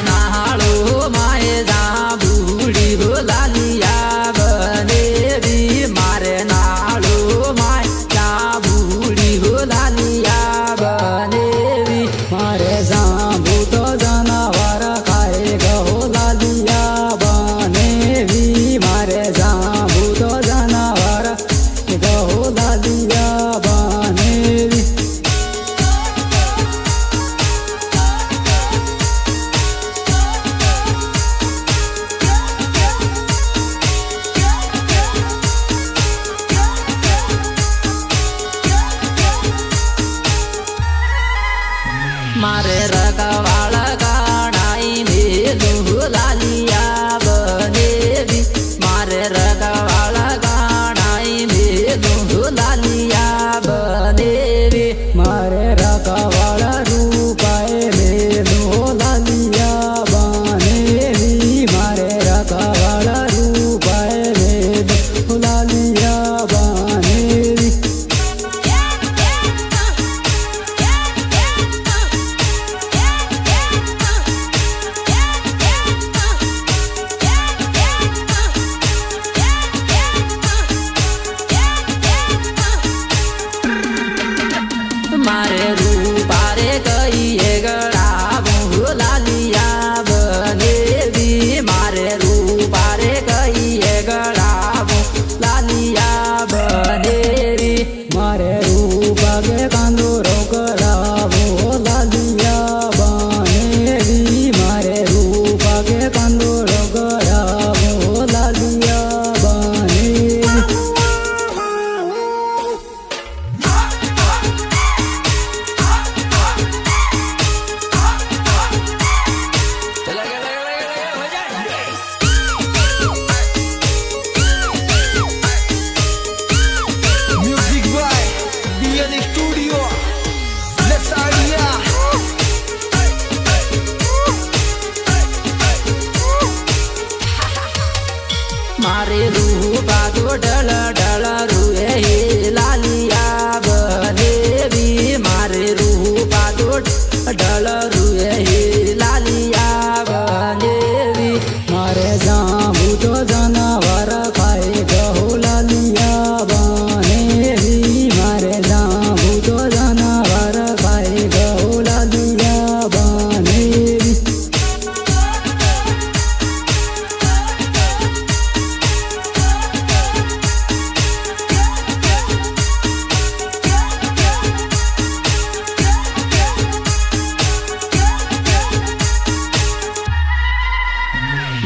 नाड़ो माए जा बूढ़ी हो लालिया बनेवी मारे नाड़ो माए जा बूढ़ी हो लालिया बनेवी मारे जाबू तो जानवर खाए गहो लालिया बनेवी मारे जाबू तो जानवर गहो लालिया बनेवी मारे रखवाड़ गाड़ाई मेलू लालिया बनेवी मारे रखवाड़ गाड़ाई मेलू लालिया बनेवी मारे रखवाड़ रूपाए मेलू लालिया बनेवी मारे रखवाड़ रूपाए मेलू लालिया बनेवी मारे रूपारे कहिए गड़ाबू लालिया बनेवी मारे रूपारे कहिए गड़ाबू लालिया बनेवी मारे रूपा के कांदोरो गड़ाबू लालिया बनेवी मारे रूपा के कांदोरो गड़ाबू लालिया बनेवी Music by DN Studio. Let's idea. मारे रूपा तो डल डल रुए लालिया बनेवी मारे रूपा तो डल रुए लालिया बनेवी मारे जाबू तो जानवर खाए गहो लालिया बनेवी मारे जाबू तो जानवर खाए गहो लालिया बनेवी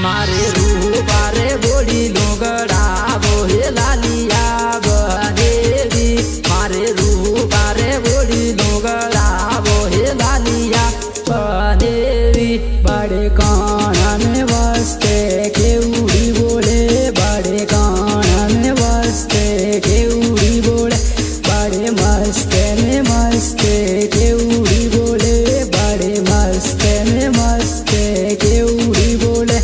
मारे रूपारे बोली लोगड़ा बोहे लालिया बनेवी मारे रूपारे बोली लोगड़ा बोहे लालिया बनेवी बड़े कान में वास्ते के उड़ी बोले बड़े कान में वास्ते के उड़ी बोले बड़े मस्ते में मस्ते के उड़ी बोले बड़े मस्ते में मस्ते के उड़ी बोले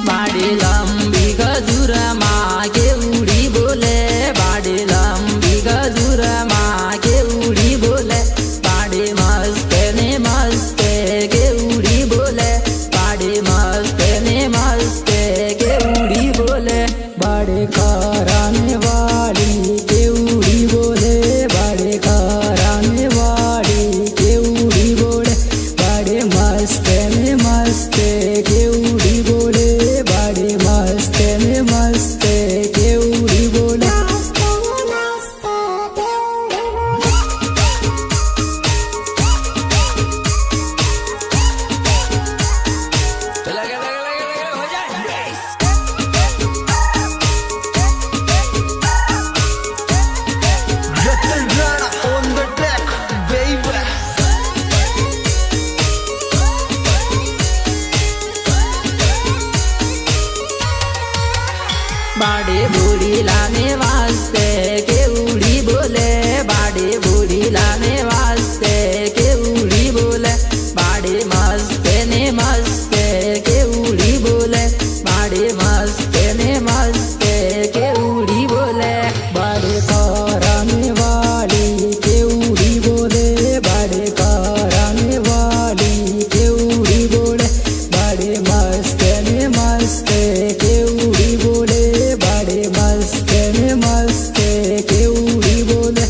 बाड़ी लंबी गजूर मागे उड़ी बोले बाड़ी लंबी गजूर मागे उड़ी बोले बाड़ी मस्ते ने मस्ते के उड़ी बोले बाड़ी मस्ते ने मस्ते के उड़ी बोले बाड़ी कराने वाली के उड़ी बोले बाड़ी कराने वाली के उड़ी बोले बाड़ी मस्ते ने मस्ते के उड़ी बोले बाड़ी मस्ते में मस्ते के उड़ी बोले Ratan Rana on the track, baby. बाड़ी बूढ़ी लाने वास्ते के उड़ी बोले बाड़ी बूढ़ी लाने वास्ते के उड़ी बोले बाड़ी बाड़े मस्त ने मस्त के उड़ी बोले बाड़े मस्त ने मस्त के उड़ी बोले बाड़े कराने वाली के उड़ी बोले बाड़े कराने वाली के उड़ी बोले बाड़े मस्त ने मस्त के उड़ी बोले बाड़े मस्त ने मस्त के उड़ी बोले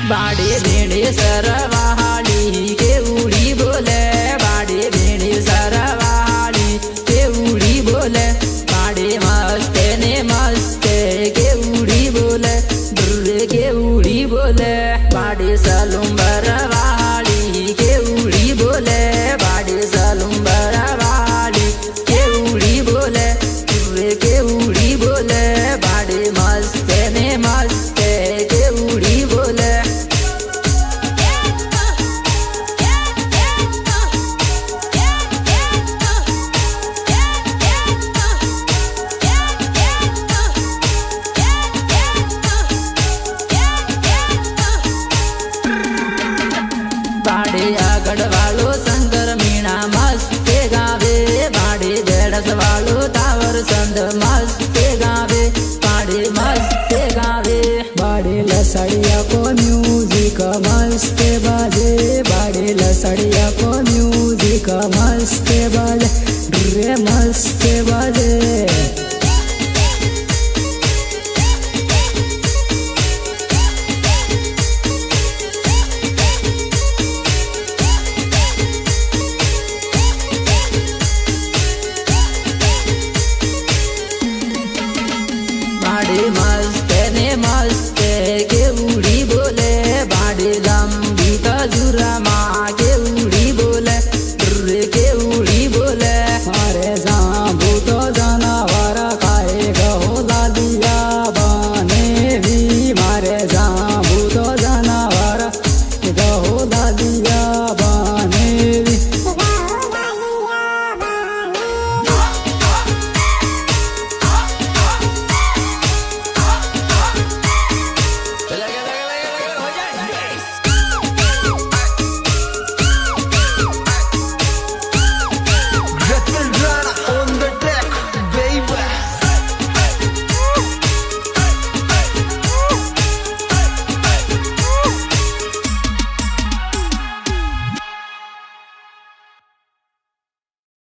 बाड़े भेड़े सरवाहाली के उड़ी बोले बाड़े भेड़े सरवाहाली के उड़ी बोले बाड़े मस्त ने मस्त के उड़ी बोले दुर्र के उड़ी बोले बाड़े सलुम्बर वाली के उड़ी बोले बाड़े सलुम्बर वाली के उड़ी बोले दुर्र के उड़ी बोले बाड़े मस्त ने मस्त के उड़ी बोले बाड़े आगड़ वालो शंकर मीणा मस्त गावे बाड़े देड़स वालो टावर संद मस्त गावे बाड़े मस्त गावे बाड़े लसड़िया को म्यूजिक मस्त